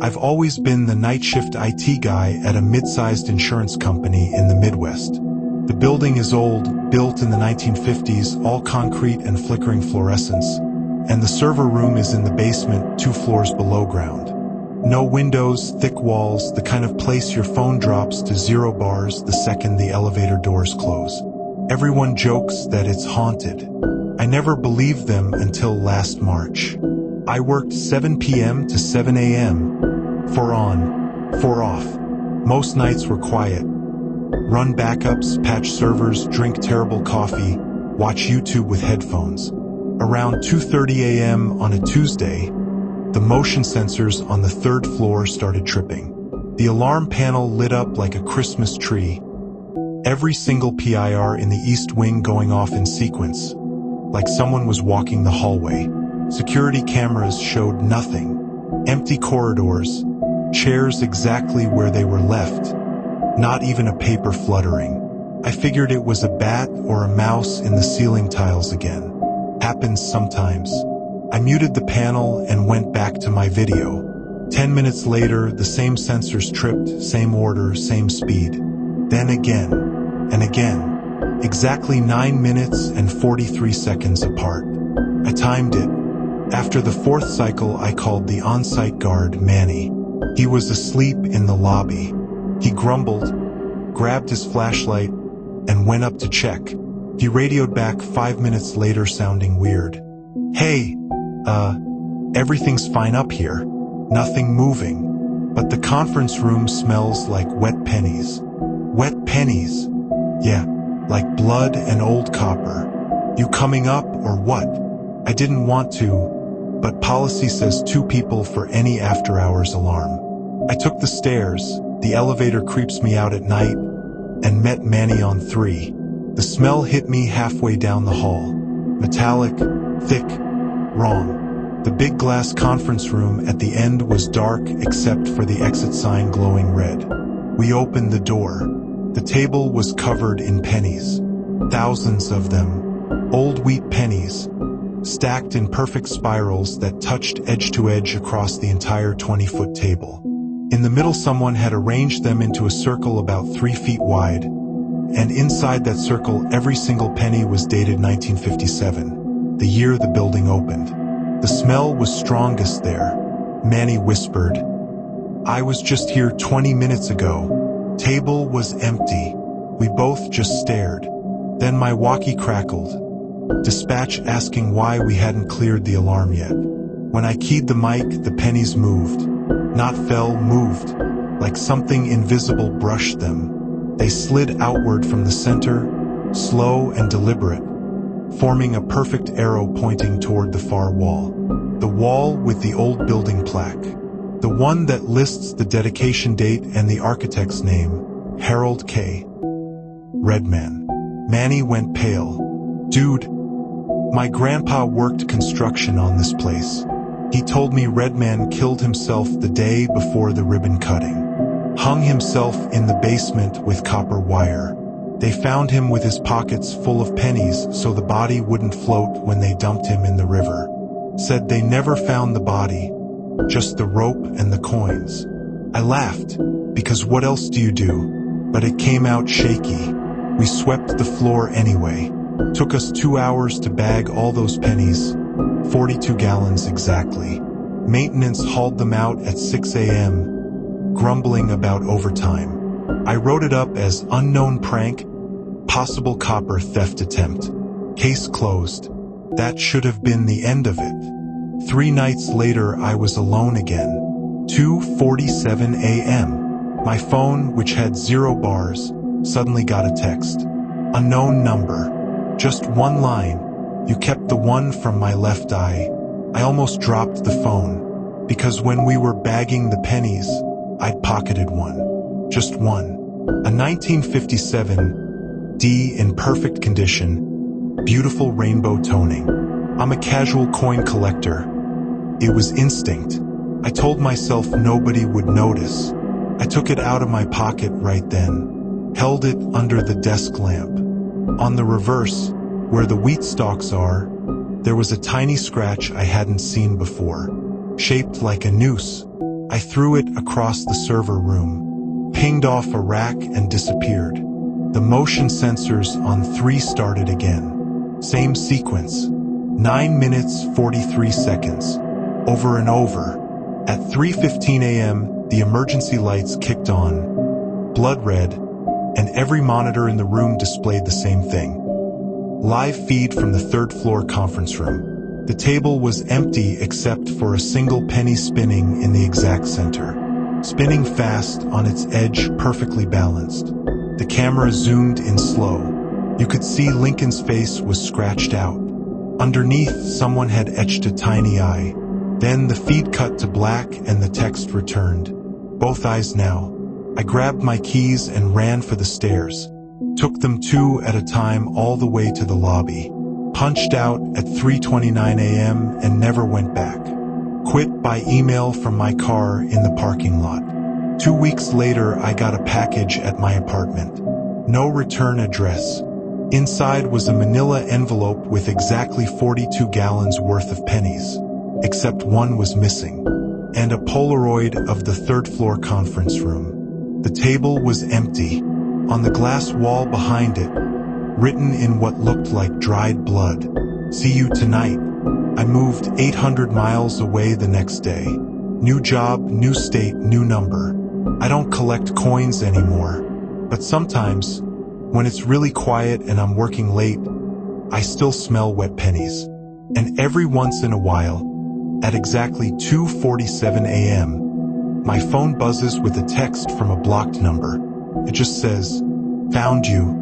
I've always been the night shift IT guy at a mid-sized insurance company in the Midwest. The building is old, built in the 1950s, all concrete and flickering fluorescence, and the server room is in the basement, 2 floors below ground. No windows, thick walls, the kind of place your phone drops to 0 bars the second the elevator doors close. Everyone jokes that it's haunted. I never believed them until last March. I worked 7 p.m. to 7 a.m. 4 on, 4 off. Most nights were quiet. Run backups, patch servers, drink terrible coffee, watch YouTube with headphones. Around 2:30 a.m. on a Tuesday, the motion sensors on the 3rd floor started tripping. The alarm panel lit up like a Christmas tree. Every single PIR in the East Wing going off in sequence, like someone was walking the hallway. Security cameras showed nothing. Empty corridors, chairs exactly where they were left, not even a paper fluttering. I figured it was a bat or a mouse in the ceiling tiles again. Happens sometimes. I muted the panel and went back to my video. 10 minutes later, the same sensors tripped, same order, same speed. Then again, and again. Exactly 9 minutes and 43 seconds apart. I timed it. After the 4th cycle, I called the on-site guard, Manny. He was asleep in the lobby. He grumbled, grabbed his flashlight, and went up to check. He radioed back 5 minutes later sounding weird. Hey, everything's fine up here. Nothing moving. But the conference room smells like wet pennies. Wet pennies? Yeah, like blood and old copper. You coming up or what? I didn't want to, but policy says 2 people for any after-hours alarm. I took the stairs, the elevator creeps me out at night, and met Manny on 3. The smell hit me halfway down the hall. Metallic, thick, wrong. The big glass conference room at the end was dark except for the exit sign glowing red. We opened the door. The table was covered in pennies. Thousands of them. Old wheat pennies, stacked in perfect spirals that touched edge to edge across the entire 20-foot table. In the middle, someone had arranged them into a circle about 3 feet wide, and inside that circle every single penny was dated 1957, the year the building opened. The smell was strongest there. Manny whispered, "I was just here 20 minutes ago." Table was empty. We both just stared. Then my walkie crackled. Dispatch asking why we hadn't cleared the alarm yet. When I keyed the mic, the pennies moved. Not fell, moved. Like something invisible brushed them. They slid outward from the center, slow and deliberate, forming a perfect arrow pointing toward the far wall. The wall with the old building plaque. The one that lists the dedication date and the architect's name, Harold K. Redman. Manny went pale. "Dude, my grandpa worked construction on this place. He told me Redman killed himself the day before the ribbon cutting. Hung himself in the basement with copper wire. They found him with his pockets full of pennies so the body wouldn't float when they dumped him in the river. Said they never found the body, just the rope and the coins." I laughed, because what else do you do? But it came out shaky. We swept the floor anyway. Took us 2 hours to bag all those pennies, 42 gallons exactly. Maintenance hauled them out at 6 a.m., grumbling about overtime. I wrote it up as unknown prank, possible copper theft attempt. Case closed. That should have been the end of it. 3 nights later, I was alone again. 2:47 a.m. My phone, which had 0 bars, suddenly got a text. Unknown number. Just 1 line. "You kept the one from my left eye." I almost dropped the phone, because when we were bagging the pennies, I'd pocketed one. Just one. A 1957 D in perfect condition, beautiful rainbow toning. I'm a casual coin collector. It was instinct. I told myself nobody would notice. I took it out of my pocket right then, held it under the desk lamp. On the reverse, where the wheat stalks are, there was a tiny scratch I hadn't seen before, shaped like a noose. I threw it across the server room, pinged off a rack and disappeared. The motion sensors on 3 started again. Same sequence. 9 minutes, 43 seconds. Over and over. At 3:15 a.m., the emergency lights kicked on. Blood red, and every monitor in the room displayed the same thing. Live feed from the 3rd floor conference room. The table was empty except for a single penny spinning in the exact center. Spinning fast on its edge, perfectly balanced. The camera zoomed in slow. You could see Lincoln's face was scratched out. Underneath, someone had etched a tiny eye. Then the feed cut to black and the text returned. Both eyes now. I grabbed my keys and ran for the stairs. Took them 2 at a time all the way to the lobby. Punched out at 3:29 a.m. and never went back. Quit by email from my car in the parking lot. 2 weeks later, I got a package at my apartment. No return address. Inside was a manila envelope with exactly 42 gallons worth of pennies. Except one was missing. And a Polaroid of the 3rd floor conference room. The table was empty. On the glass wall behind it, written in what looked like dried blood, "See you tonight." I moved 800 miles away the next day. New job, new state, new number. I don't collect coins anymore. But sometimes, when it's really quiet and I'm working late, I still smell wet pennies. And every once in a while, at exactly 2:47 a.m., my phone buzzes with a text from a blocked number. It just says, "Found you."